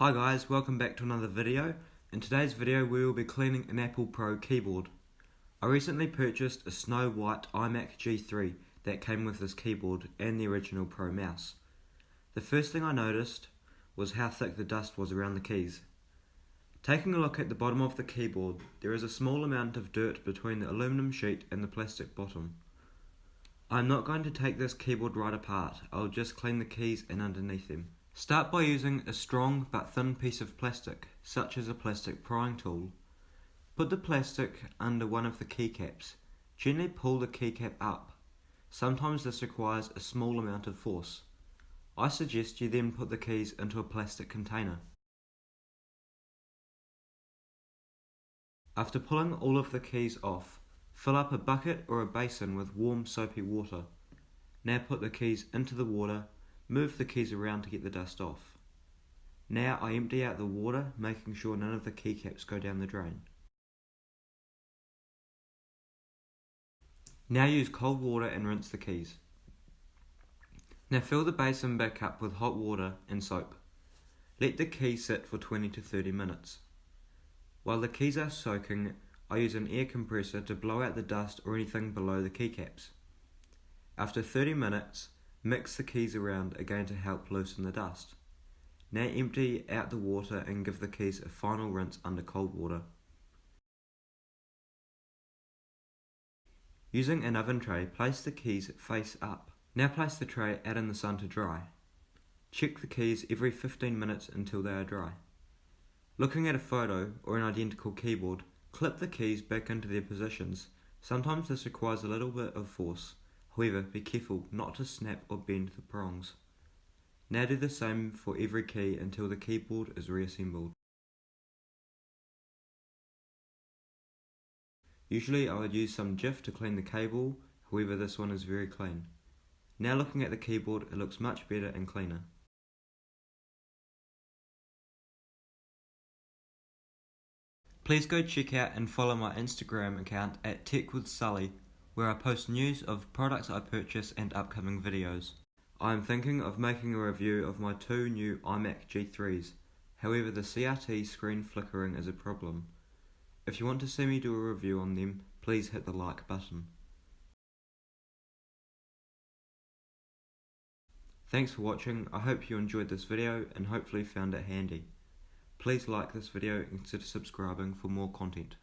Hi guys, welcome back to another video. In today's video we will be cleaning an Apple Pro keyboard. I recently purchased a snow white iMac G3 that came with this keyboard and the original Pro mouse. The first thing I noticed was how thick the dust was around the keys. Taking a look at the bottom of the keyboard, there is a small amount of dirt between the aluminum sheet and the plastic bottom. I'm not going to take this keyboard right apart, I'll just clean the keys and underneath them. Start by using a strong but thin piece of plastic, such as a plastic prying tool. Put the plastic under one of the keycaps. Gently pull the keycap up. Sometimes this requires a small amount of force. I suggest you then put the keys into a plastic container. After pulling all of the keys off, fill up a bucket or a basin with warm soapy water. Now put the keys into the water. Move the keys around to get the dust off. Now I empty out the water, making sure none of the keycaps go down the drain. Now use cold water and rinse the keys. Now fill the basin back up with hot water and soap. Let the keys sit for 20 to 30 minutes. While the keys are soaking, I use an air compressor to blow out the dust or anything below the keycaps. After 30 minutes, mix the keys around again to help loosen the dust. Now empty out the water and give the keys a final rinse under cold water. Using an oven tray, place the keys face up. Now place the tray out in the sun to dry. Check the keys every 15 minutes until they are dry. Looking at a photo or an identical keyboard, clip the keys back into their positions. Sometimes this requires a little bit of force. However, be careful not to snap or bend the prongs. Now do the same for every key until the keyboard is reassembled. Usually I would use some Jif to clean the cable, however this one is very clean. Now looking at the keyboard, it looks much better and cleaner. Please go check out and follow my Instagram account at TechWithSully, where I post news of products I purchase and upcoming videos. I am thinking of making a review of my two new iMac G3s, however the CRT screen flickering is a problem. If you want to see me do a review on them, please hit the like button. Thanks for watching, I hope you enjoyed this video and hopefully found it handy. Please like this video and consider subscribing for more content.